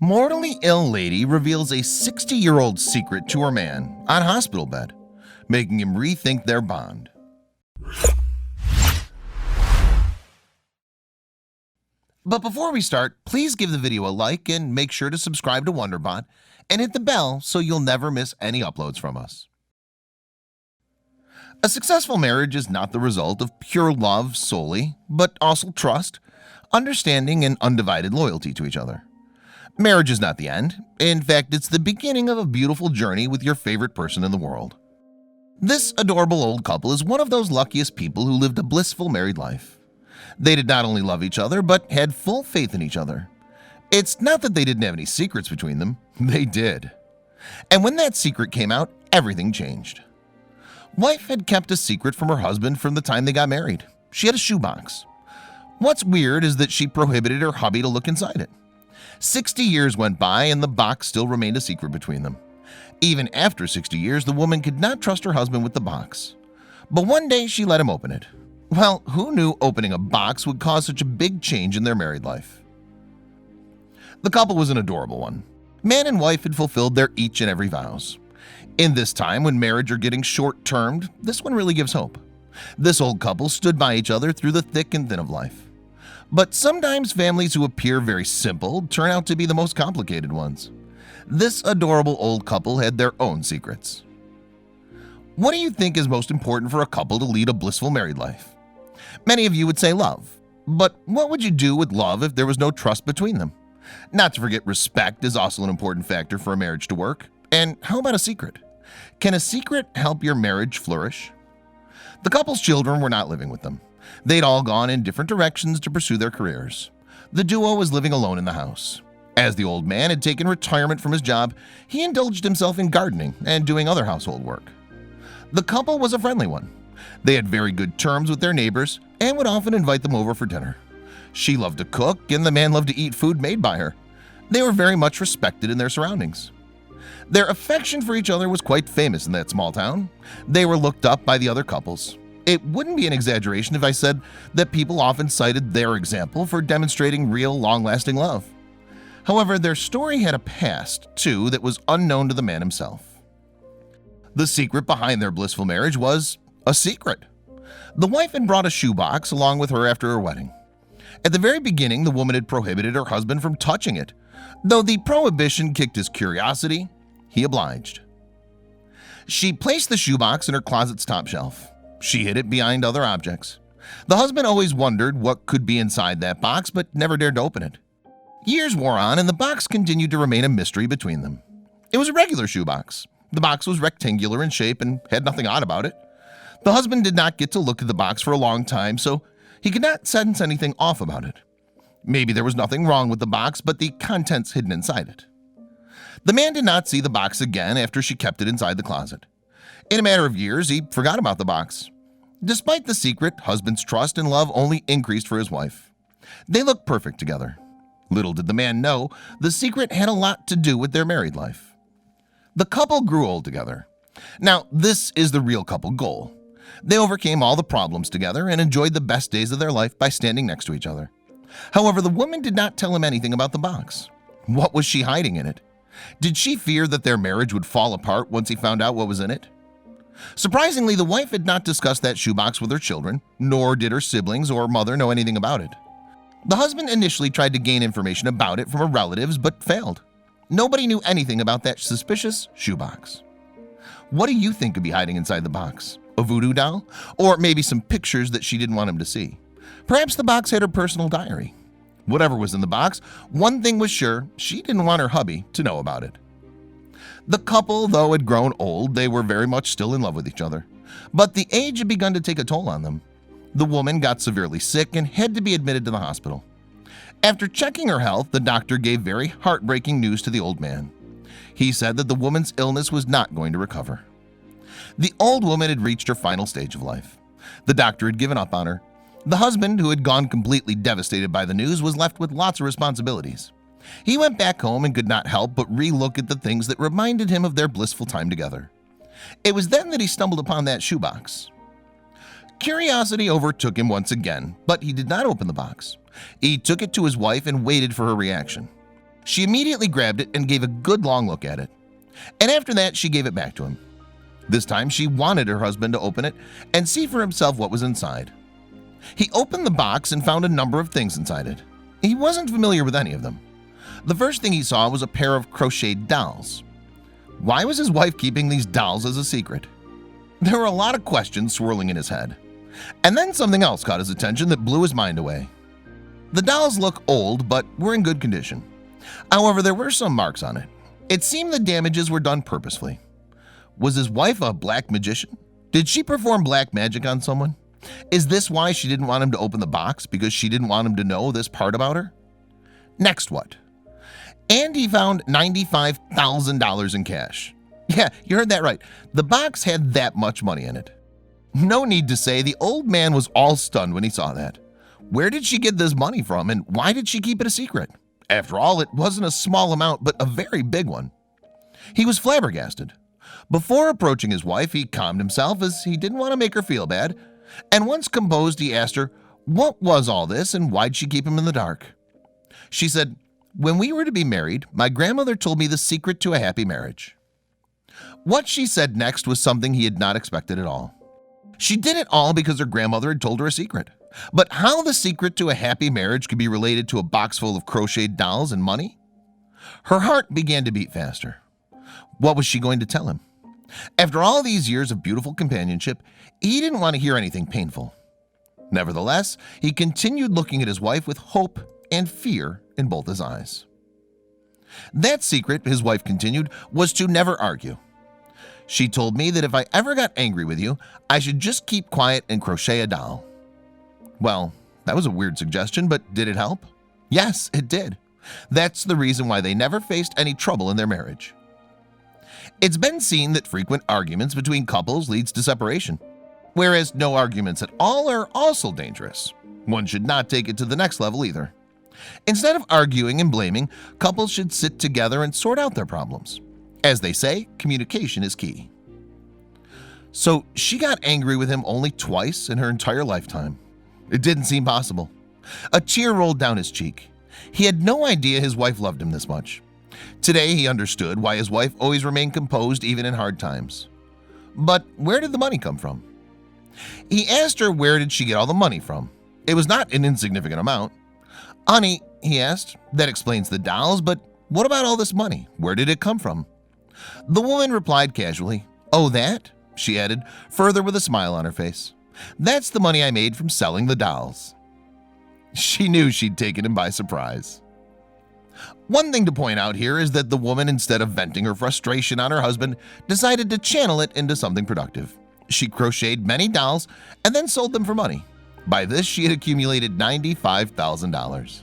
Mortally ill lady reveals a 60-year-old secret to her man on hospital bed, making him rethink their bond. But before we start, please give the video a like and make sure to subscribe to Wonderbot and hit the bell so you'll never miss any uploads from us. A successful marriage is not the result of pure love solely, but also trust, understanding, and undivided loyalty to each other. Marriage is not the end. In fact, it's the beginning of a beautiful journey with your favorite person in the world. This adorable old couple is one of those luckiest people who lived a blissful married life. They did not only love each other, but had full faith in each other. It's not that they didn't have any secrets between them, they did. And when that secret came out, everything changed. Wife had kept a secret from her husband from the time they got married. She had a shoebox. What's weird is that she prohibited her hubby to look inside it. 60 years went by and the box still remained a secret between them. Even after 60 years, the woman could not trust her husband with the box. But one day she let him open it. Well, who knew opening a box would cause such a big change in their married life? The couple was an adorable one. Man and wife had fulfilled their each and every vows. In this time when marriage are getting short-termed, this one really gives hope. This old couple stood by each other through the thick and thin of life. But sometimes families who appear very simple turn out to be the most complicated ones. This adorable old couple had their own secrets. What do you think is most important for a couple to lead a blissful married life? Many of you would say love. But what would you do with love if there was no trust between them? Not to forget, respect is also an important factor for a marriage to work. And how about a secret? Can a secret help your marriage flourish? The couple's children were not living with them. They'd all gone in different directions to pursue their careers. The duo was living alone in the house. As the old man had taken retirement from his job, he indulged himself in gardening and doing other household work. The couple was a friendly one. They had very good terms with their neighbors and would often invite them over for dinner. She loved to cook and the man loved to eat food made by her. They were very much respected in their surroundings. Their affection for each other was quite famous in that small town. They were looked up by the other couples. It wouldn't be an exaggeration if I said that people often cited their example for demonstrating real, long-lasting love. However, their story had a past, too, that was unknown to the man himself. The secret behind their blissful marriage was a secret. The wife had brought a shoebox along with her after her wedding. At the very beginning, the woman had prohibited her husband from touching it. Though the prohibition kicked his curiosity, he obliged. She placed the shoebox in her closet's top shelf. She hid it behind other objects. The husband always wondered what could be inside that box, but never dared to open it. Years wore on, and the box continued to remain a mystery between them. It was a regular shoebox. The box was rectangular in shape and had nothing odd about it. The husband did not get to look at the box for a long time, so he could not sense anything off about it. Maybe there was nothing wrong with the box, but the contents hidden inside it. The man did not see the box again after she kept it inside the closet. In a matter of years, he forgot about the box. Despite the secret, husband's trust and love only increased for his wife. They looked perfect together. Little did the man know, the secret had a lot to do with their married life. The couple grew old together. Now, this is the real couple goal. They overcame all the problems together and enjoyed the best days of their life by standing next to each other. However, the woman did not tell him anything about the box. What was she hiding in it? Did she fear that their marriage would fall apart once he found out what was in it? Surprisingly, the wife had not discussed that shoebox with her children, nor did her siblings or mother know anything about it. The husband initially tried to gain information about it from her relatives, but failed. Nobody knew anything about that suspicious shoebox. What do you think could be hiding inside the box? A voodoo doll? Or maybe some pictures that she didn't want him to see? Perhaps the box had her personal diary. Whatever was in the box, one thing was sure, she didn't want her hubby to know about it. The couple, though, had grown old. They were very much still in love with each other. But the age had begun to take a toll on them. The woman got severely sick and had to be admitted to the hospital. After checking her health, the doctor gave very heartbreaking news to the old man. He said that the woman's illness was not going to recover. The old woman had reached her final stage of life. The doctor had given up on her. The husband, who had gone completely devastated by the news, was left with lots of responsibilities. He went back home and could not help but re-look at the things that reminded him of their blissful time together. It was then that he stumbled upon that shoebox. Curiosity overtook him once again, but he did not open the box. He took it to his wife and waited for her reaction. She immediately grabbed it and gave a good long look at it. And after that, she gave it back to him. This time, she wanted her husband to open it and see for himself what was inside. He opened the box and found a number of things inside it. He wasn't familiar with any of them. The first thing he saw was a pair of crocheted dolls. Why was his wife keeping these dolls as a secret? There were a lot of questions swirling in his head. And then something else caught his attention that blew his mind away. The dolls look old, but were in good condition. However, there were some marks on it. It seemed the damages were done purposefully. Was his wife a black magician? Did she perform black magic on someone? Is this why she didn't want him to open the box, because she didn't want him to know this part about her? Next what? And he found $95,000 in cash. Yeah, you heard that right. The box had that much money in it. No need to say the old man was all stunned when he saw that. Where did she get this money from, and why did she keep it a secret? After all, it wasn't a small amount, but a very big one. He was flabbergasted. Before approaching his wife, he calmed himself as he didn't want to make her feel bad. And once composed, he asked her, what was all this and why'd she keep him in the dark? She said, when we were to be married, my grandmother told me the secret to a happy marriage. What she said next was something he had not expected at all. She did it all because her grandmother had told her a secret. But how the secret to a happy marriage could be related to a box full of crocheted dolls and money? Her heart began to beat faster. What was she going to tell him? After all these years of beautiful companionship, he didn't want to hear anything painful. Nevertheless, he continued looking at his wife with hope and fear in both his eyes. That secret, his wife continued, was to never argue. She told me that if I ever got angry with you, I should just keep quiet and crochet a doll. Well, that was a weird suggestion, but did it help? Yes, it did. That's the reason why they never faced any trouble in their marriage. It's been seen that frequent arguments between couples leads to separation, whereas no arguments at all are also dangerous. One should not take it to the next level either. Instead of arguing and blaming, couples should sit together and sort out their problems. As they say, communication is key. So she got angry with him only twice in her entire lifetime. It didn't seem possible. A tear rolled down his cheek. He had no idea his wife loved him this much. Today he understood why his wife always remained composed even in hard times. But where did the money come from? He asked her where did she get all the money from. It was not an insignificant amount. Honey, he asked, that explains the dolls, but what about all this money? Where did it come from? The woman replied casually, oh that? She added, further with a smile on her face. That's the money I made from selling the dolls. She knew she'd taken him by surprise. One thing to point out here is that the woman, instead of venting her frustration on her husband, decided to channel it into something productive. She crocheted many dolls and then sold them for money. By this, she had accumulated $95,000.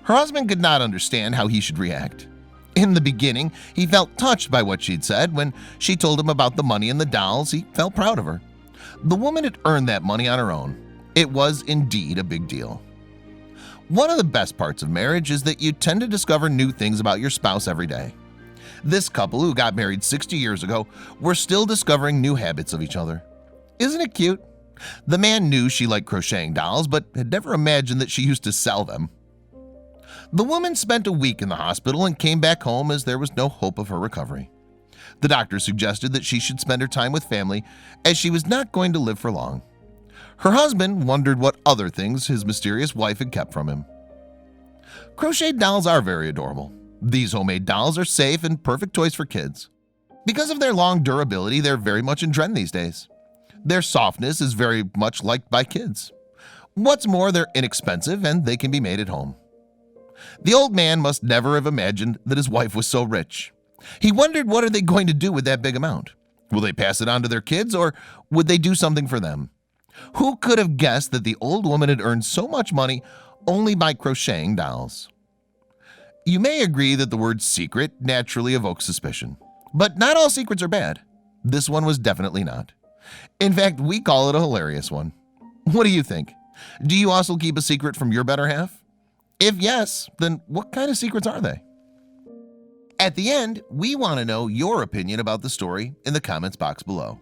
Her husband could not understand how he should react. In the beginning, he felt touched by what she'd said. When she told him about the money and the dolls, he felt proud of her. The woman had earned that money on her own. It was indeed a big deal. One of the best parts of marriage is that you tend to discover new things about your spouse every day. This couple, who got married 60 years ago, were still discovering new habits of each other. Isn't it cute? The man knew she liked crocheting dolls, but had never imagined that she used to sell them. The woman spent a week in the hospital and came back home as there was no hope of her recovery. The doctor suggested that she should spend her time with family, as she was not going to live for long. Her husband wondered what other things his mysterious wife had kept from him. Crocheted dolls are very adorable. These homemade dolls are safe and perfect toys for kids. Because of their long durability, they're very much in trend these days. Their softness is very much liked by kids. What's more, they're inexpensive and they can be made at home. The old man must never have imagined that his wife was so rich. He wondered, what are they going to do with that big amount? Will they pass it on to their kids, or would they do something for them? Who could have guessed that the old woman had earned so much money only by crocheting dolls? You may agree that the word secret naturally evokes suspicion, but not all secrets are bad. This one was definitely not. In fact, we call it a hilarious one. What do you think? Do you also keep a secret from your better half? If yes, then what kind of secrets are they? At the end, we want to know your opinion about the story in the comments box below.